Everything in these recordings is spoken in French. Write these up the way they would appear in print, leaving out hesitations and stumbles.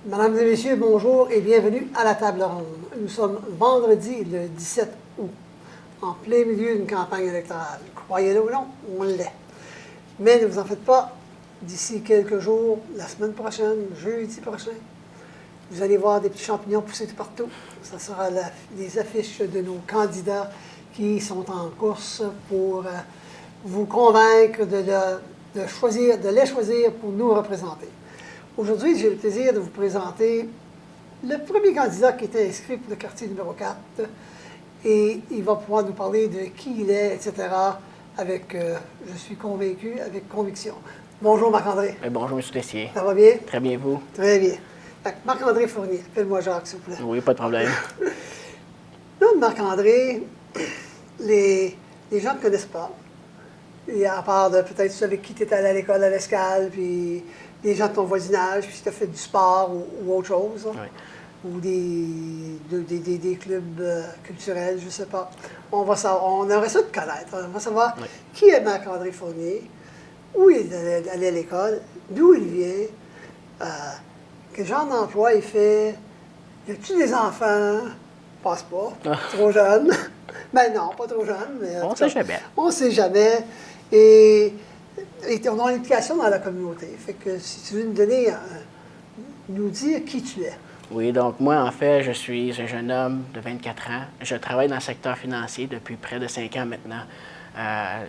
Mesdames et messieurs, bonjour et bienvenue à la table ronde. Nous sommes vendredi le 17 août, en plein milieu d'une campagne électorale. Croyez-le ou non, on l'est. Mais ne vous en faites pas, d'ici quelques jours, la semaine prochaine, jeudi prochain, vous allez voir des petits champignons pousser tout partout. Ce sera les affiches de nos candidats qui sont en course pour vous convaincre de les choisir pour nous représenter. Aujourd'hui, j'ai le plaisir de vous présenter le premier candidat qui était inscrit pour le quartier numéro 4 et il va pouvoir nous parler de qui il est, etc., avec, je suis convaincu, avec conviction. Bonjour Marc-André. Bonjour, M. Tessier. Ça va bien? Très bien, vous? Très bien. Marc-André Fournier, appelle-moi Jacques, s'il vous plaît. Oui, pas de problème. Là, Marc-André, les gens ne te connaissent pas. Et à part de peut-être ceux avec qui tu étais allé à l'école à l'Escale, puis les gens de ton voisinage, puis si tu as fait du sport ou autre chose, Oui. ou des clubs culturels, je ne sais pas. On aimerait ça te connaître. On va savoir qui est Marc-André Fournier, où il est allé à l'école, d'où il vient, quel genre d'emploi il fait, y a-t-il des enfants? Passe pas, trop jeune. Ben non, pas trop jeune, mais On ne sait jamais. on ne sait jamais. Et ton implication dans la communauté. Fait que si tu veux nous dire qui tu es. Oui, donc moi, en fait, je suis un jeune homme de 24 ans. Je travaille dans le secteur financier depuis près de 5 ans maintenant.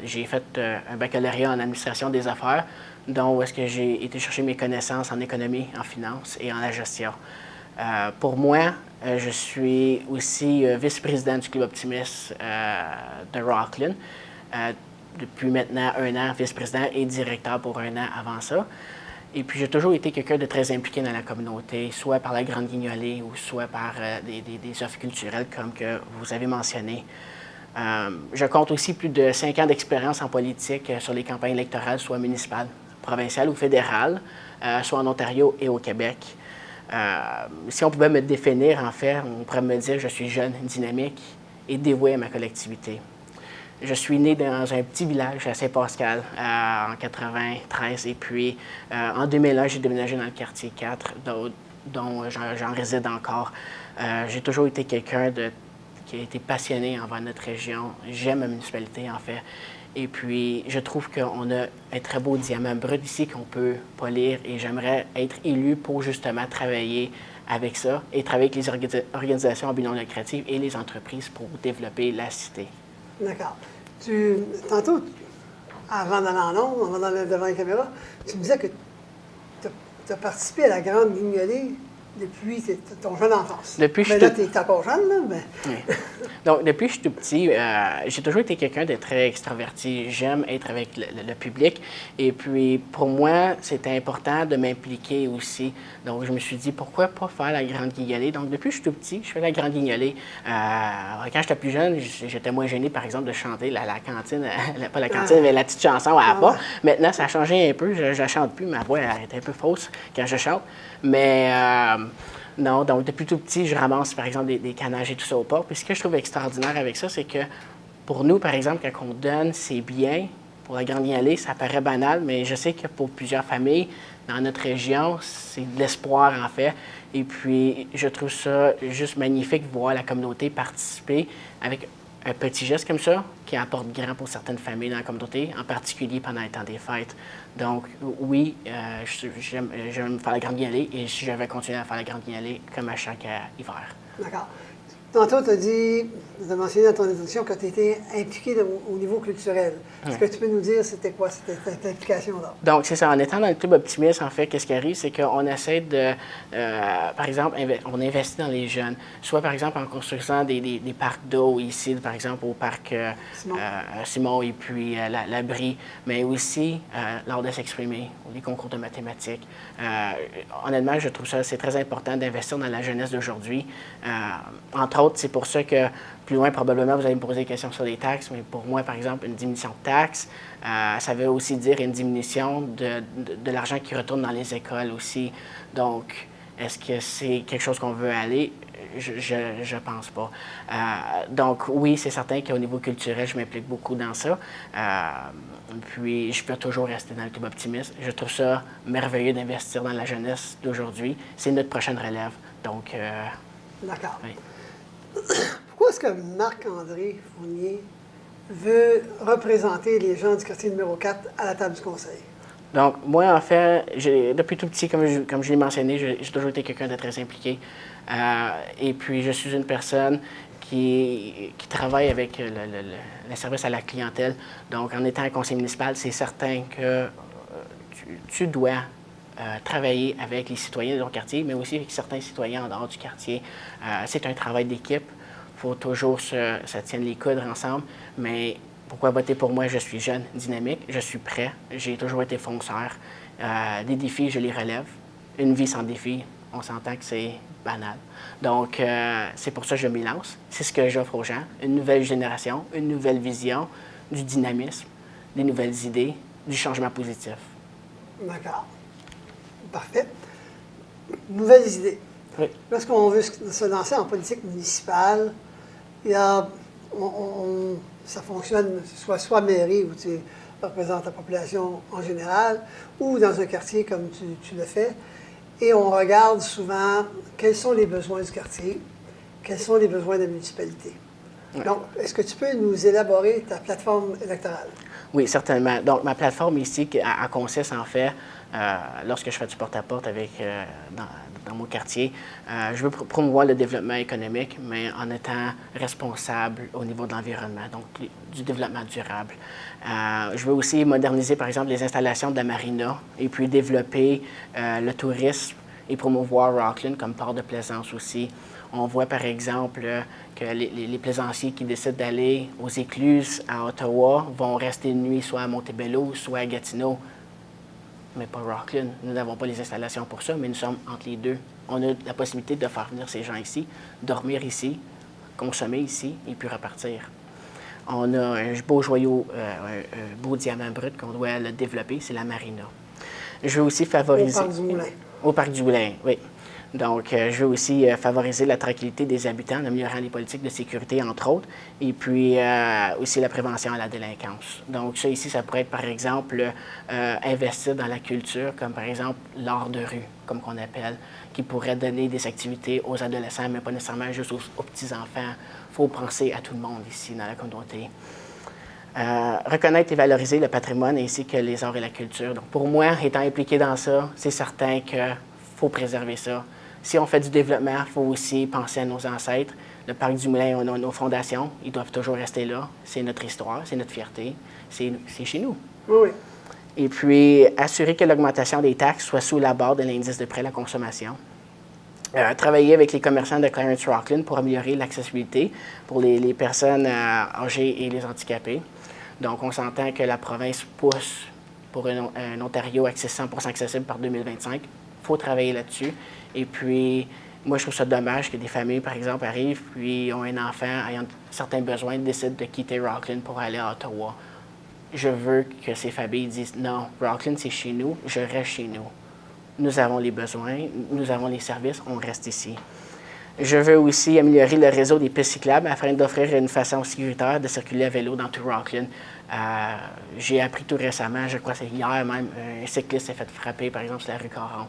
J'ai fait un baccalauréat en administration des affaires, dont est-ce que j'ai été chercher mes connaissances en économie, en finance et en la gestion. Pour moi, je suis aussi vice-président du Club Optimiste de Rockland. Depuis maintenant 1 an, vice-président et directeur pour 1 an avant ça. Et puis, j'ai toujours été quelqu'un de très impliqué dans la communauté, soit par la Grande Guignolée ou soit par des offres culturelles comme que vous avez mentionné. Je compte aussi plus de 5 ans d'expérience en politique sur les campagnes électorales, soit municipales, provinciales ou fédérales, soit en Ontario et au Québec. Si on pouvait me définir, en fait, on pourrait me dire que je suis jeune, dynamique et dévoué à ma collectivité. Je suis né dans un petit village à Saint-Pascal en 93 et puis en 2001, j'ai déménagé dans le quartier 4 dont j'en réside encore. J'ai toujours été quelqu'un qui a été passionné envers notre région. J'aime ma municipalité, en fait. Et puis, je trouve qu'on a un très beau diamant brut ici qu'on peut polir et j'aimerais être élu pour justement travailler avec ça et travailler avec les organisations à but non lucratif et les entreprises pour développer la cité. D'accord. Tantôt, avant d'aller en ondes, avant d'aller devant la caméra, tu me disais que tu as participé à la Grande Guignolée depuis ton jeune enfance. Depuis mais là, tu es encore jeune, là. Mais... Oui. Donc, depuis que je suis tout petit, j'ai toujours été quelqu'un de très extraverti. J'aime être avec le public. Et puis, pour moi, c'était important de m'impliquer aussi. Donc, je me suis dit, pourquoi pas faire la Grande Guignolée? Donc, depuis que je suis tout petit, je fais la Grande Guignolée. Quand j'étais plus jeune, j'étais moins gêné, par exemple, de chanter la cantine, pas la cantine, mais la petite chanson à la pas. Maintenant, ça a changé un peu. Je ne chante plus. Ma voix est un peu fausse quand je chante. Mais non, donc depuis tout petit, je ramasse par exemple des canages et tout ça au port. Puis ce que je trouve extraordinaire avec ça, c'est que pour nous, par exemple, quand on donne ses biens pour la Grande Guignolée, ça paraît banal, mais je sais que pour plusieurs familles dans notre région, c'est de l'espoir en fait. Et puis je trouve ça juste magnifique de voir la communauté participer avec un petit geste comme ça qui apporte grand pour certaines familles dans la communauté, en particulier pendant les temps des fêtes. Donc, oui, j'aime faire la Grande Guignolée et je vais continuer à faire la Grande Guignolée comme à chaque hiver. D'accord. Tantôt, tu as mentionné dans ton introduction que tu étais impliqué au niveau culturel. Est-ce que tu peux nous dire c'était quoi cette implication-là? Donc, c'est ça. En étant dans le Club Optimiste, en fait, qu'est-ce qui arrive, c'est qu'on essaie de, par exemple, on investit dans les jeunes. Soit, par exemple, en construisant des parcs d'eau ici, par exemple, au parc Simon et puis la Brie, mais aussi lors de s'exprimer, les concours de mathématiques. Honnêtement, je trouve ça, c'est très important d'investir dans la jeunesse d'aujourd'hui. Entre autres, c'est pour ça que plus loin, probablement, vous allez me poser des questions sur les taxes, mais pour moi, par exemple, une diminution de taxes, ça veut aussi dire une diminution de l'argent qui retourne dans les écoles aussi. Donc, Est-ce que c'est quelque chose qu'on veut aller? Je pense pas. Donc, oui, c'est certain qu'au niveau culturel, je m'implique beaucoup dans ça. Puis, je peux toujours rester dans le club optimiste. Je trouve ça merveilleux d'investir dans la jeunesse d'aujourd'hui. C'est notre prochaine relève. Donc, D'accord. oui. Pourquoi est-ce que Marc-André Fournier veut représenter les gens du quartier numéro 4 à la table du conseil? Donc, moi, en fait, depuis tout petit, comme je l'ai mentionné, j'ai toujours été quelqu'un de très impliqué. Et puis, je suis une personne qui travaille avec le service à la clientèle. Donc, en étant un conseiller municipal, c'est certain que tu dois travailler avec les citoyens de ton quartier, mais aussi avec certains citoyens en dehors du quartier. C'est un travail d'équipe. Il faut toujours se tienne les coudes ensemble, mais pourquoi voter pour moi? Je suis jeune, dynamique, je suis prêt, j'ai toujours été fonceur. Des défis, je les relève. Une vie sans défi, on s'entend que c'est banal. Donc, c'est pour ça que je m'y lance. C'est ce que j'offre aux gens. Une nouvelle génération, une nouvelle vision, du dynamisme, des nouvelles idées, du changement positif. D'accord. Parfait. Nouvelles idées. Oui. Lorsqu'on veut se lancer en politique municipale, il y a, ça fonctionne soit mairie où tu représentes la population en général, ou dans un quartier comme tu le fais, et on regarde souvent quels sont les besoins du quartier, quels sont les besoins de la municipalité. Oui. Donc, est-ce que tu peux nous élaborer ta plateforme électorale? Oui, certainement. Donc, ma plateforme ici, elle consiste en fait, lorsque je fais du porte-à-porte dans mon quartier, je veux promouvoir le développement économique, mais en étant responsable au niveau de l'environnement, donc du développement durable. Je veux aussi moderniser, par exemple, les installations de la marina et puis développer le tourisme et promouvoir Rockland comme port de plaisance aussi. On voit par exemple que les plaisanciers qui décident d'aller aux écluses à Ottawa vont rester une nuit soit à Montebello, soit à Gatineau, mais pas Rockland. Nous n'avons pas les installations pour ça, mais nous sommes entre les deux. On a la possibilité de faire venir ces gens ici, dormir ici, consommer ici et puis repartir. On a un beau joyau, un beau diamant brut qu'on doit le développer, c'est la marina. Je veux aussi favoriser... Au Parc du Moulin. Au Parc du Moulin, oui. Donc, je veux aussi favoriser la tranquillité des habitants en améliorant les politiques de sécurité, entre autres, et puis aussi la prévention à la délinquance. Donc, ça ici, ça pourrait être, par exemple, investir dans la culture, comme par exemple l'art de rue, comme qu'on appelle, qui pourrait donner des activités aux adolescents, mais pas nécessairement juste aux petits-enfants. Il faut penser à tout le monde ici, dans la communauté. Reconnaître et valoriser le patrimoine ainsi que les arts et la culture. Donc, pour moi, étant impliqué dans ça, c'est certain qu'il faut préserver ça. Si on fait du développement, il faut aussi penser à nos ancêtres. Le Parc du Moulin, on a nos fondations, ils doivent toujours rester là. C'est notre histoire, c'est notre fierté, c'est chez nous. Oui. Et puis, assurer que l'augmentation des taxes soit sous la barre de l'indice de prêt à la consommation. Travailler avec les commerçants de Clarence Rockland pour améliorer l'accessibilité pour les personnes âgées et les handicapés. Donc, on s'entend que la province pousse pour un Ontario 100% accessible par 2025. Il faut travailler là-dessus. Et puis, moi, je trouve ça dommage que des familles, par exemple, arrivent, puis ont un enfant ayant certains besoins, décident de quitter Rockland pour aller à Ottawa. Je veux que ces familles disent, non, Rockland, c'est chez nous, je reste chez nous. Nous avons les besoins, nous avons les services, on reste ici. Je veux aussi améliorer le réseau des pistes cyclables afin d'offrir une façon sécuritaire de circuler à vélo dans tout Rockland. J'ai appris tout récemment, je crois que c'est hier même, un cycliste s'est fait frapper, par exemple, sur la rue Caron.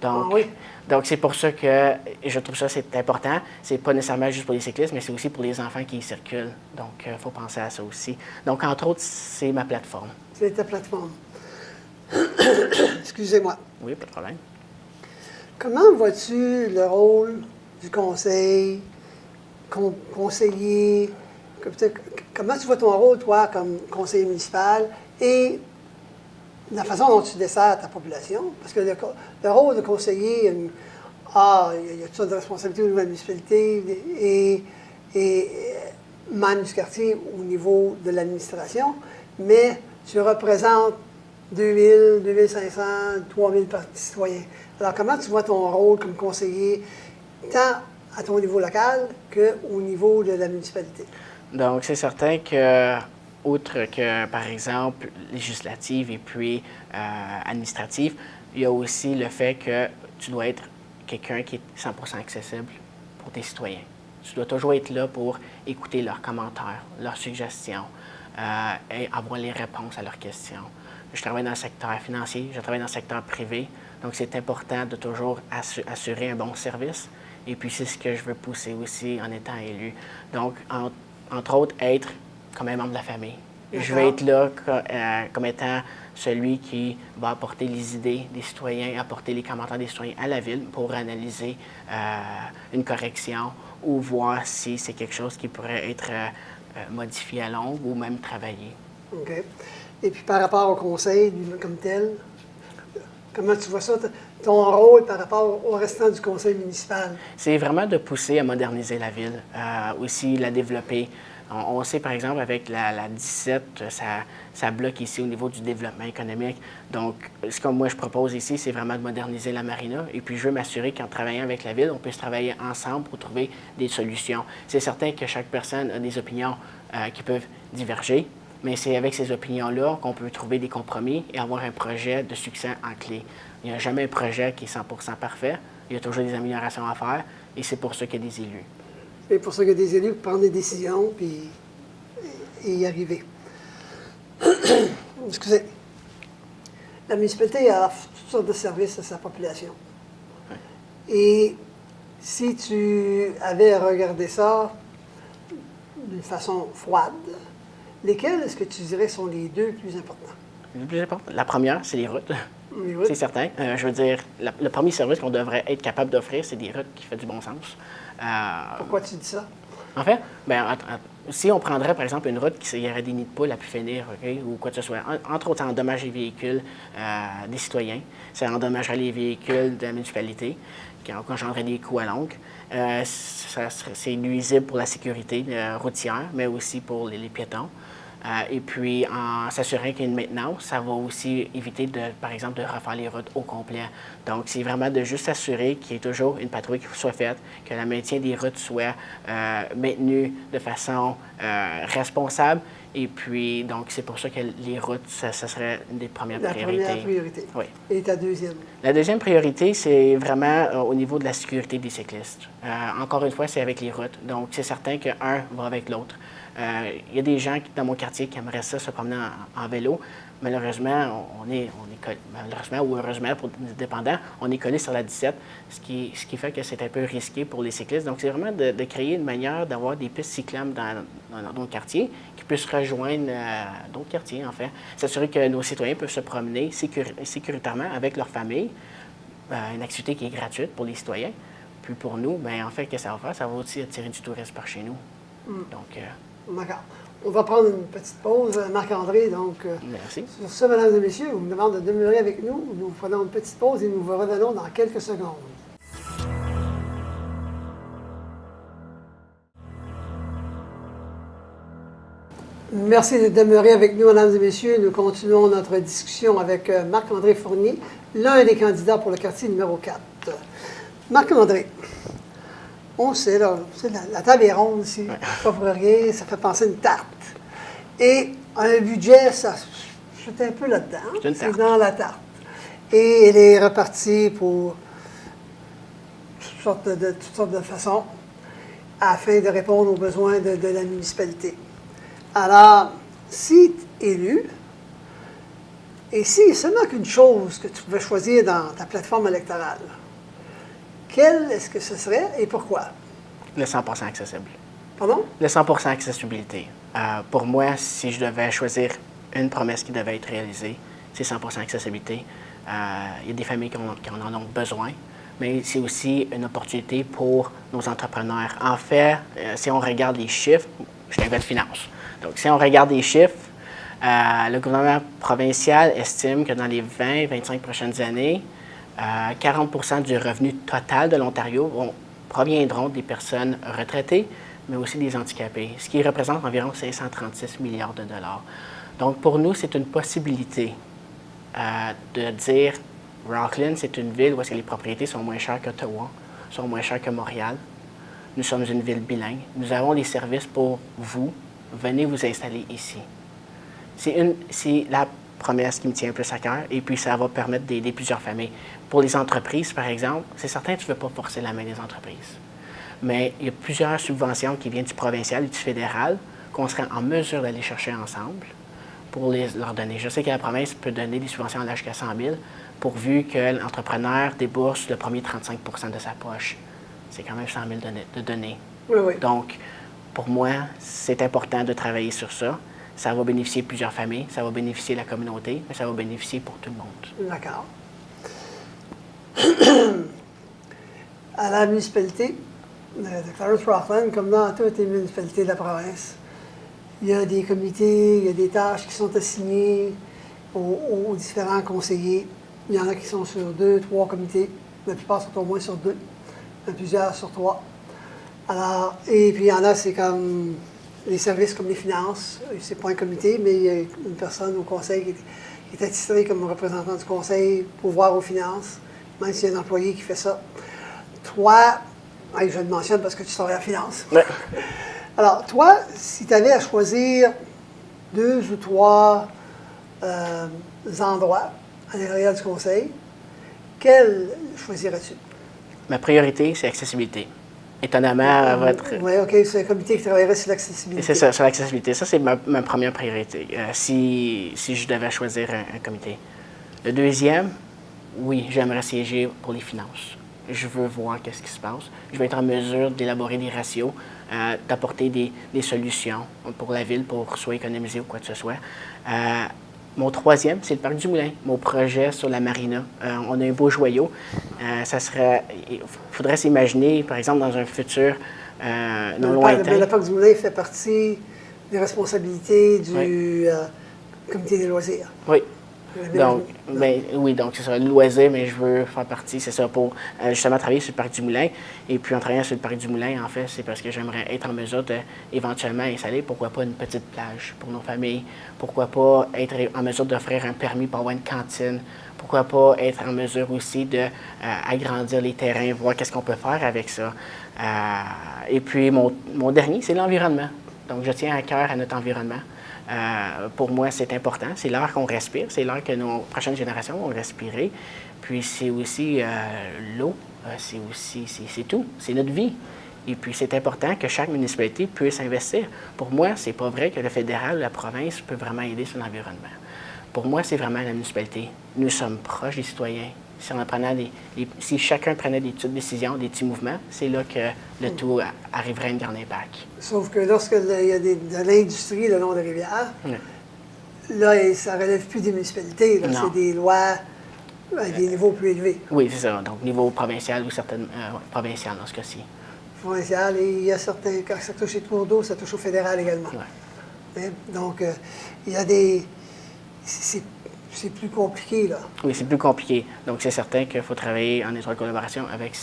Donc, c'est pour ça que je trouve ça c'est important. C'est pas nécessairement juste pour les cyclistes, mais c'est aussi pour les enfants qui y circulent. Donc, il faut penser à ça aussi. Donc, entre autres, c'est ma plateforme. C'est ta plateforme. Excusez-moi. Oui, pas de problème. Comment vois-tu le rôle du conseil, conseiller? Comment tu vois ton rôle, toi, comme conseiller municipal et la façon dont tu desserres ta population? Parce que le rôle de conseiller, il y a toutes sortes de responsabilités au niveau de la municipalité et membre du quartier au niveau de l'administration, mais tu représentes 2000, 2500, 3000 citoyens. Alors, comment tu vois ton rôle comme conseiller, tant à ton niveau local qu'au niveau de la municipalité? Donc, c'est certain que, outre que, par exemple, législative et puis administrative, il y a aussi le fait que tu dois être quelqu'un qui est 100% accessible pour tes citoyens. Tu dois toujours être là pour écouter leurs commentaires, leurs suggestions et avoir les réponses à leurs questions. Je travaille dans le secteur financier, je travaille dans le secteur privé, donc c'est important de toujours assurer un bon service. Et puis, c'est ce que je veux pousser aussi en étant élu. Donc, entre autres, être comme un membre de la famille. Je vais être là comme étant celui qui va apporter les idées des citoyens, apporter les commentaires des citoyens à la ville pour analyser une correction ou voir si c'est quelque chose qui pourrait être modifié à longue ou même travaillé. OK. Et puis, par rapport au conseil comme tel, comment tu vois ça, ton rôle par rapport au restant du conseil municipal? C'est vraiment de pousser à moderniser la ville, aussi la développer. On sait, par exemple, avec la 17, ça bloque ici au niveau du développement économique. Donc, ce que moi je propose ici, c'est vraiment de moderniser la marina. Et puis, je veux m'assurer qu'en travaillant avec la ville, on puisse travailler ensemble pour trouver des solutions. C'est certain que chaque personne a des opinions qui peuvent diverger, mais c'est avec ces opinions-là qu'on peut trouver des compromis et avoir un projet de succès en clé. Il n'y a jamais un projet qui est 100% parfait. Il y a toujours des améliorations à faire et c'est pour ça qu'il y a des élus. C'est pour ça qu'il y a des élus qui prennent des décisions et y arriver. Excusez. La municipalité a toutes sortes de services à sa population. Et si tu avais regardé ça d'une façon froide, lesquels est-ce que tu dirais sont les deux plus importants? Le plus important, la première, c'est les routes. Les routes? C'est certain. Je veux dire, le premier service qu'on devrait être capable d'offrir, c'est des routes qui font du bon sens. Pourquoi tu dis ça? En fait, si on prendrait, par exemple, une route qui y aurait des nids de poules à pu finir, okay, ou quoi que ce soit, entre autres, ça endommage les véhicules des citoyens, ça endommagerait les véhicules de la municipalité, qui engendrerait des coûts à longue. C'est nuisible pour la sécurité routière, mais aussi pour les piétons. Et puis, en s'assurant qu'il y a une maintenance, ça va aussi éviter, par exemple, de refaire les routes au complet. Donc, c'est vraiment de juste s'assurer qu'il y ait toujours une patrouille qui soit faite, que le maintien des routes soit maintenu de façon responsable. Et puis, donc, c'est pour ça que les routes, ça serait une des premières priorités. La première priorité. Oui. Et ta deuxième? La deuxième priorité, c'est vraiment au niveau de la sécurité des cyclistes. Encore une fois, c'est avec les routes. Donc, c'est certain qu'un va avec l'autre. Il y a des gens dans mon quartier qui aimeraient ça se promener en vélo. Malheureusement, malheureusement ou heureusement pour les dépendants, on est collé sur la 17, ce qui fait que c'est un peu risqué pour les cyclistes. Donc, c'est vraiment de créer une manière d'avoir des pistes cyclables dans nos quartiers qui puissent rejoindre d'autres quartiers, en fait. S'assurer que nos citoyens peuvent se promener sécuritairement avec leur famille. Une activité qui est gratuite pour les citoyens. Puis pour nous, bien, en fait, qu'est-ce que ça va faire? Ça va aussi attirer du tourisme par chez nous. Donc, d'accord. On va prendre une petite pause, Marc-André. Donc, merci. Sur ce, mesdames et messieurs, on vous demande de demeurer avec nous. Nous prenons une petite pause et nous vous revenons dans quelques secondes. Merci de demeurer avec nous, mesdames et messieurs. Nous continuons notre discussion avec Marc-André Fournier, l'un des candidats pour le quartier numéro 4. Marc-André, on sait, là, la table est ronde ici, pas pour rien, ça fait penser à une tarte. Et un budget, c'est un peu là-dedans, c'est dans la tarte. Et elle est repartie pour toutes sortes de façons afin de répondre aux besoins de la municipalité. Alors, si tu es élu, et si seulement qu'une chose que tu pouvais choisir dans ta plateforme électorale, quelle est-ce que ce serait et pourquoi? Le 100% accessible. Pardon? Le 100% accessibilité. Pour moi, si je devais choisir une promesse qui devait être réalisée, c'est 100% accessibilité. Il y a des familles qui en ont besoin, mais c'est aussi une opportunité pour nos entrepreneurs. En fait, si on regarde les chiffres, je suis un gars de finance. Donc, si on regarde les chiffres, le gouvernement provincial estime que dans les 20-25 prochaines années, 40% du revenu total de l'Ontario proviendront des personnes retraitées, mais aussi des handicapés, ce qui représente environ 536 milliards de dollars. Donc, pour nous, c'est une possibilité de dire Rockland, c'est une ville où est-ce que les propriétés sont moins chères qu'Ottawa, sont moins chères que Montréal. Nous sommes une ville bilingue. Nous avons les services pour vous. Venez vous installer ici. C'est promesse qui me tient plus à cœur et puis ça va permettre d'aider plusieurs familles. Pour les entreprises, par exemple, c'est certain que tu ne veux pas forcer la main des entreprises. Mais il y a plusieurs subventions qui viennent du provincial et du fédéral qu'on serait en mesure d'aller chercher ensemble pour leur donner. Je sais que la province peut donner des subventions à l'âge jusqu'à 100 000 pourvu que l'entrepreneur débourse le premier 35 de sa poche. C'est quand même 100 000 de donner. Oui, oui. Donc, pour moi, c'est important de travailler sur ça. Ça va bénéficier plusieurs familles, ça va bénéficier la communauté, mais ça va bénéficier pour tout le monde. D'accord. À la municipalité de Clarence-Rockland, comme dans toutes les municipalités de la province, il y a des comités, il y a des tâches qui sont assignées aux différents conseillers. Il y en a qui sont sur 2, 3 comités. La plupart sont au moins sur 2. Il y en a plusieurs sur 3. Alors, et puis il y en a, c'est comme les services comme les finances. C'est pas un comité, mais il y a une personne au conseil qui est attitrée comme représentant du conseil pour voir aux finances, même s'il y a un employé qui fait ça. Toi, je le mentionne parce que tu travailles en finance. Ouais. Alors, toi, si tu avais à choisir 2 ou 3 endroits à l'intérieur du conseil, quel choisirais-tu? Ma priorité, c'est l'accessibilité. Étonnamment, Oui, OK, c'est un comité qui travaillerait sur l'accessibilité. C'est ça, sur l'accessibilité. Ça, c'est ma première priorité, si je devais choisir un comité. Le deuxième, oui, j'aimerais siéger pour les finances. Je veux voir qu'est-ce qui se passe. Je veux être en mesure d'élaborer des ratios, d'apporter des solutions pour la ville, pour soit économiser ou quoi que ce soit. Mon troisième, c'est le Parc du Moulin, mon projet sur la marina. On a un beau joyau. Il faudrait s'imaginer, par exemple, dans un futur non lointain. Le Parc du Moulin fait partie des responsabilités du comité des loisirs. Oui. Donc, donc c'est ça, le loisir, mais je veux faire partie, c'est ça, pour justement travailler sur le Parc du Moulin. Et puis en travaillant sur le Parc du Moulin, en fait, c'est parce que j'aimerais être en mesure d'éventuellement installer, pourquoi pas une petite plage pour nos familles, pourquoi pas être en mesure d'offrir un permis pour avoir une cantine, pourquoi pas être en mesure aussi d'agrandir les terrains, voir qu'est-ce qu'on peut faire avec ça. Et puis mon dernier, c'est l'environnement. Donc je tiens à cœur à notre environnement. Pour moi, c'est important. C'est l'air qu'on respire. C'est l'air que nos prochaines générations vont respirer. Puis c'est aussi l'eau. C'est tout. C'est notre vie. Et puis c'est important que chaque municipalité puisse investir. Pour moi, c'est pas vrai que le fédéral ou la province peut vraiment aider sur l'environnement. Pour moi, c'est vraiment la municipalité. Nous sommes proches des citoyens. Si chacun prenait des petites décisions, des petits mouvements, c'est là que le tout arriverait à un grand impact. Sauf que lorsqu'il y a de l'industrie le long des rivières, là, ça ne relève plus des municipalités. C'est des lois à des niveaux plus élevés. Oui, c'est ça. Donc, niveau provincial ou certaines provincial dans ce cas-ci. Provincial, et il y a certains, quand ça touche les cours d'eau, ça touche au fédéral également. Ouais. Donc, il y a des... C'est plus compliqué, là. Oui, c'est plus compliqué. Donc, c'est certain qu'il faut travailler en étroite collaboration avec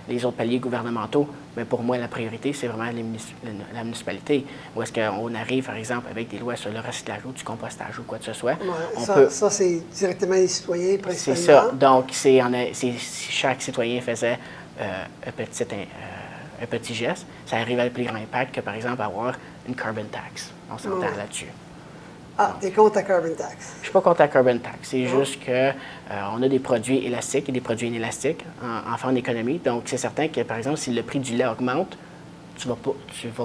les autres paliers gouvernementaux. Mais pour moi, la priorité, c'est vraiment la municipalité. Où est-ce qu'on arrive, par exemple, avec des lois sur le recyclage ou du compostage ou quoi que ce soit. Ouais, ça, c'est directement les citoyens, principalement. C'est ça. Donc, si chaque citoyen faisait un petit geste, ça arrive à le plus grand impact que, par exemple, avoir une carbon tax. On s'entend là-dessus. Ah, t'es contre la carbon tax? Je ne suis pas contre la carbon tax. C'est juste qu'on a des produits élastiques et des produits inélastiques en fin d'économie. Donc, c'est certain que, par exemple, si le prix du lait augmente, tu vas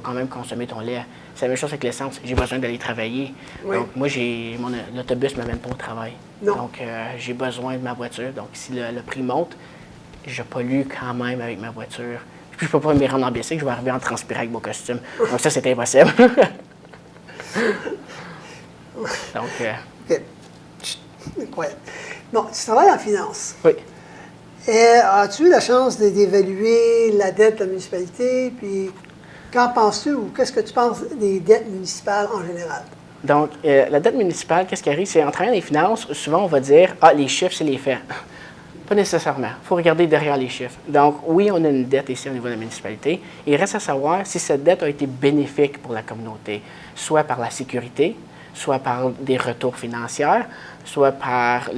quand même consommer ton lait. C'est la même chose avec l'essence. J'ai besoin d'aller travailler. Oui. Donc, moi, l'autobus ne m'amène pas au travail. Non. Donc, j'ai besoin de ma voiture. Donc, si le prix monte, je pollue quand même avec ma voiture. Puis, je ne peux pas me rendre en bicycle, je vais arriver en transpirant avec mon costume. Donc, ça, c'est impossible. Donc, OK. Incroyable. Bon, tu travailles en finance. Oui. Et as-tu eu la chance d'évaluer la dette de la municipalité? Puis, qu'en penses-tu ou qu'est-ce que tu penses des dettes municipales en général? Donc, la dette municipale, qu'est-ce qui arrive? C'est en travaillant les finances, souvent on va dire « Ah, les chiffres, c'est les faits ». Pas nécessairement. Il faut regarder derrière les chiffres. Donc, oui, on a une dette ici au niveau de la municipalité. Il reste à savoir si cette dette a été bénéfique pour la communauté, soit par la sécurité, soit par des retours financiers, soit par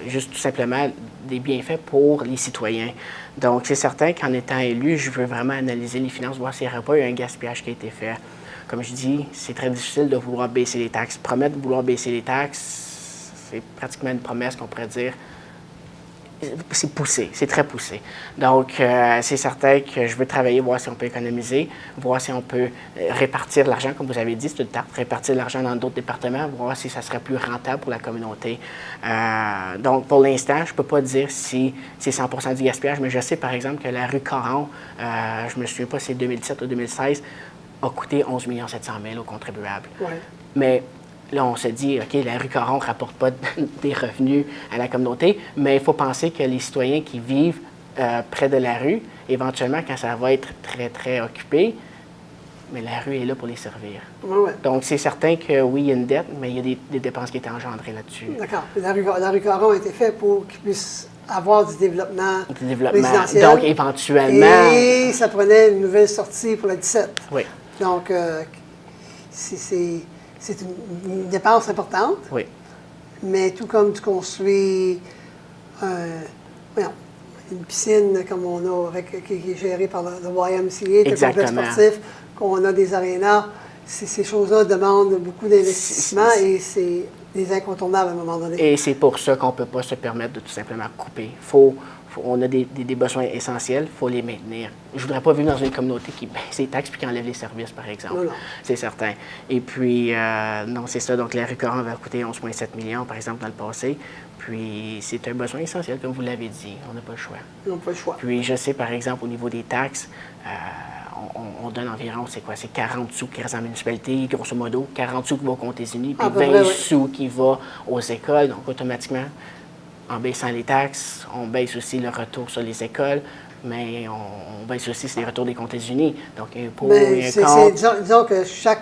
juste tout simplement des bienfaits pour les citoyens. Donc, c'est certain qu'en étant élu, je veux vraiment analyser les finances, voir s'il n'y aurait pas eu un gaspillage qui a été fait. Comme je dis, c'est très difficile de vouloir baisser les taxes. Promettre de vouloir baisser les taxes, C'est pratiquement une promesse qu'on pourrait dire. C'est poussé, c'est très poussé. Donc, c'est certain que je veux travailler, voir si on peut économiser, voir si on peut répartir l'argent, comme vous avez dit, c'est une tarte, répartir l'argent dans d'autres départements, voir si ça serait plus rentable pour la communauté. Donc, pour l'instant, je ne peux pas dire si c'est 100% du gaspillage, mais je sais, par exemple, que la rue Caron, je ne me souviens pas si c'est 2017 ou 2016, a coûté 11 700 000 aux contribuables. Ouais. Mais là, on se dit, OK, la rue Caron ne rapporte pas des revenus à la communauté, mais il faut penser que les citoyens qui vivent près de la rue, éventuellement, quand ça va être très, très occupé, mais la rue est là pour les servir. Ouais. Donc, c'est certain que oui, il y a une dette, mais il y a des dépenses qui étaient engendrées là-dessus. D'accord. La rue Caron a été faite pour qu'ils puissent avoir du développement résidentiel. Donc, éventuellement... Et ça prenait une nouvelle sortie pour la 17. Oui. Donc, c'est une dépense importante. Oui. Mais tout comme tu construis une piscine comme on a, qui est gérée par le YMCA, le complexe sportif, qu'on a des arénas, ces choses-là demandent beaucoup d'investissement et c'est des incontournables à un moment donné. Et c'est pour ça qu'on ne peut pas se permettre de tout simplement couper. On a des besoins essentiels, il faut les maintenir. Je ne voudrais pas vivre dans une communauté qui baisse les taxes puis qui enlève les services, par exemple. Non. C'est certain. Et puis, non, c'est ça. Donc, la rue Caron va coûter 11,7 millions, par exemple, dans le passé. Puis, c'est un besoin essentiel, comme vous l'avez dit. On n'a pas le choix. On n'a pas le choix. Puis, je sais, par exemple, au niveau des taxes, on donne environ, c'est 40 sous qui restent en municipalité, grosso modo, 40 sous qui vont aux Comptes-Unis, puis 20 sous qui vont aux écoles. Donc, automatiquement, en baissant les taxes, on baisse aussi le retour sur les écoles, mais on baisse aussi les retours des Comptes-Unis. Donc, impôt et compte. Disons que chaque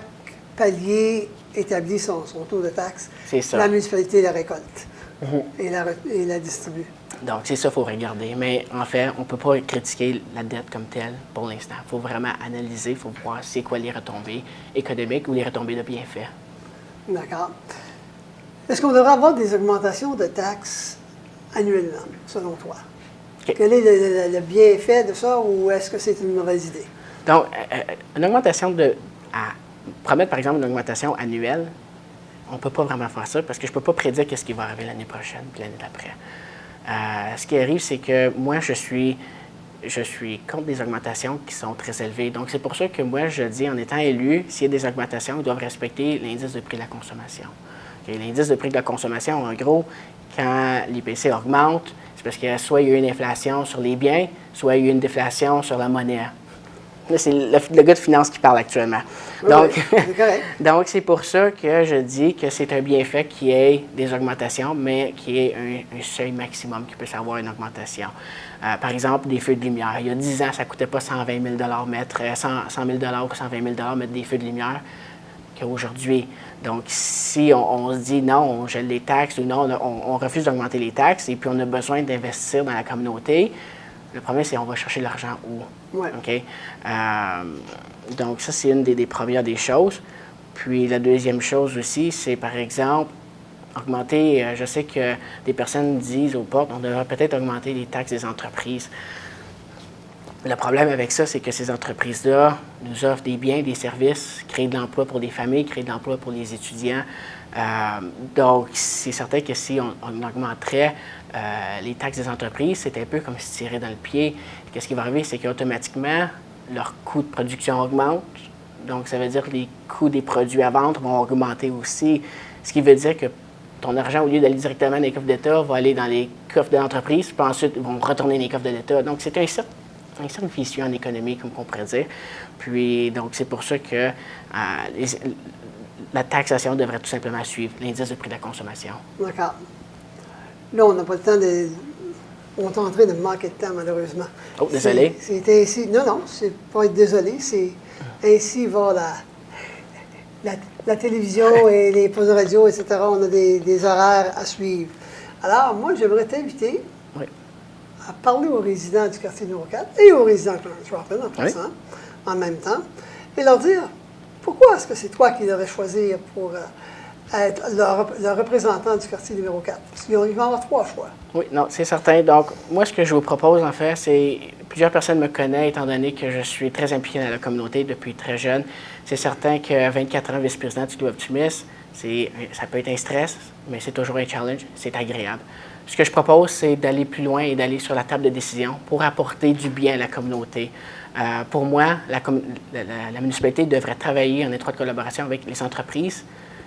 palier établit son taux de taxe. C'est ça. La municipalité la récolte et la distribue. Donc, c'est ça qu'il faut regarder. Mais en fait, on ne peut pas critiquer la dette comme telle pour l'instant. Il faut vraiment analyser, il faut voir c'est quoi les retombées économiques ou les retombées de bienfaits. D'accord. Est-ce qu'on devrait avoir des augmentations de taxes annuellement, selon toi? Okay. Quel est le bienfait de ça ou est-ce que c'est une mauvaise idée? Donc, une augmentation promettre, par exemple, une augmentation annuelle, on ne peut pas vraiment faire ça parce que je ne peux pas prédire ce qui va arriver l'année prochaine et l'année d'après. Ce qui arrive, c'est que moi, je suis contre des augmentations qui sont très élevées. Donc, c'est pour ça que moi, je dis, en étant élu, s'il y a des augmentations, ils doivent respecter l'indice de prix de la consommation. Okay? L'indice de prix de la consommation, en gros, quand l'IPC augmente, c'est parce que soit il y a eu une inflation sur les biens, soit il y a eu une déflation sur la monnaie. Là, c'est le gars de finance qui parle actuellement. Donc, donc, c'est pour ça que je dis que c'est un bienfait qu'il y ait des augmentations, mais qu'il y ait un seuil maximum qui puisse avoir une augmentation. Par exemple, des feux de lumière. Il y a 10 ans, ça ne coûtait pas 120 000 mettre, 100 000 ou 120 000 mettre des feux de lumière qu'aujourd'hui. Donc, si on se dit non, on gèle les taxes ou non, on refuse d'augmenter les taxes et puis on a besoin d'investir dans la communauté, le problème, c'est qu'on va chercher l'argent où? Ouais. OK? Donc, ça, c'est une des premières des choses. Puis, la deuxième chose aussi, c'est, par exemple, augmenter, je sais que des personnes disent aux portes, on devrait peut-être augmenter les taxes des entreprises. Le problème avec ça, c'est que ces entreprises-là nous offrent des biens, des services, créent de l'emploi pour des familles, créent de l'emploi pour les étudiants. Donc, c'est certain que si on augmenterait les taxes des entreprises, c'est un peu comme se tirer dans le pied. Qu'est-ce qui va arriver? C'est qu'automatiquement, leur coût de production augmente. Donc, ça veut dire que les coûts des produits à vendre vont augmenter aussi. Ce qui veut dire que ton argent, au lieu d'aller directement dans les coffres d'État, va aller dans les coffres de l'entreprise, puis ensuite, ils vont retourner dans les coffres de l'État. Donc, c'est un cercle vicieux en économie, comme on pourrait dire. Puis, donc, c'est pour ça que la taxation devrait tout simplement suivre l'indice de prix de la consommation. D'accord. Là, on n'a pas le temps de... On est en train de manquer de temps, malheureusement. Oh, désolé. C'est ainsi... Non, c'est pas être désolé. C'est ainsi va la télévision et les postes de radio, etc. On a des horaires à suivre. Alors, moi, j'aimerais t'inviter à parler aux résidents du quartier numéro 4 et aux résidents de Clarence Rapid, en passant, en même temps, et leur dire pourquoi est-ce que c'est toi qui devrais choisir pour être le représentant du quartier numéro 4. Parce qu'ils vont avoir 3 choix. Oui, non, c'est certain. Donc, moi, ce que je vous propose, en fait, c'est... Plusieurs personnes me connaissent, étant donné que je suis très impliqué dans la communauté depuis très jeune. C'est certain que 24 ans vice-président du Club Optimiste, Ça peut être un stress, mais c'est toujours un challenge, c'est agréable. Ce que je propose, c'est d'aller plus loin et d'aller sur la table de décision pour apporter du bien à la communauté. Pour moi, la municipalité devrait travailler en étroite collaboration avec les entreprises,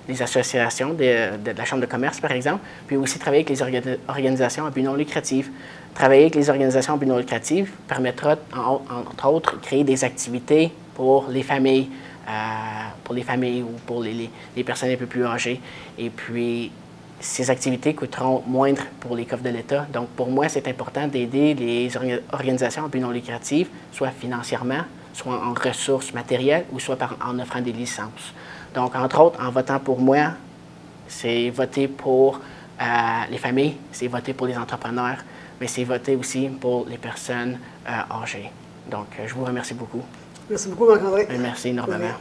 les associations de la Chambre de commerce, par exemple, puis aussi travailler avec les organisations à but non lucratif. Travailler avec les organisations à but non lucratif permettra, entre autres, créer des activités pour les familles ou pour les personnes un peu plus âgées. Et puis, ces activités coûteront moindre pour les coffres de l'État. Donc, pour moi, c'est important d'aider les organisations à but non lucratif, soit financièrement, soit en ressources matérielles ou soit en offrant des licences. Donc, entre autres, en votant pour moi, c'est voter pour les familles, c'est voter pour les entrepreneurs, mais c'est voter aussi pour les personnes âgées. Donc, je vous remercie beaucoup. Merci beaucoup, Marc-André. Merci énormément.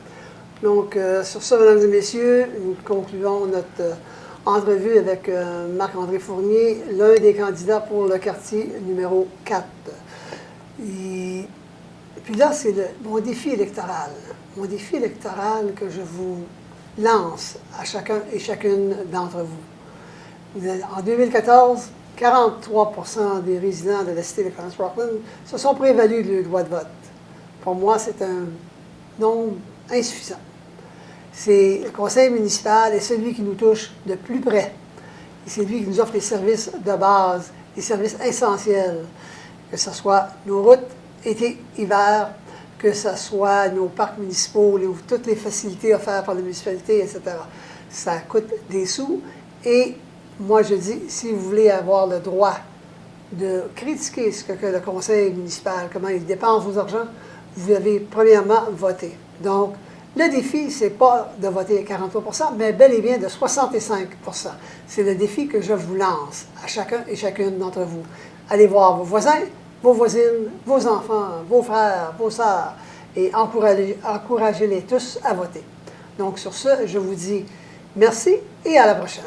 Donc, sur ça, mesdames et messieurs, nous concluons notre entrevue avec Marc-André Fournier, l'un des candidats pour le quartier numéro 4. Et puis là, c'est mon défi électoral. Mon défi électoral que je vous lance à chacun et chacune d'entre vous. En 2014, 43 % des résidents de la cité de Clarence-Rockland se sont prévalus du droit de vote. Pour moi, c'est un nombre insuffisant. C'est le conseil municipal est celui qui nous touche de plus près. Et c'est lui qui nous offre les services de base, les services essentiels, que ce soit nos routes, été, hiver, que ce soit nos parcs municipaux, toutes les facilités offertes par la municipalité, etc. Ça coûte des sous. Et moi, je dis, si vous voulez avoir le droit de critiquer ce que le conseil municipal, comment il dépense vos argent, vous devez premièrement voter. Donc, le défi, ce n'est pas de voter à 43 % mais bel et bien de 65 %. C'est le défi que je vous lance à chacun et chacune d'entre vous. Allez voir vos voisins, vos voisines, vos enfants, vos frères, vos sœurs, et encouragez-les tous à voter. Donc, sur ce, je vous dis merci et à la prochaine.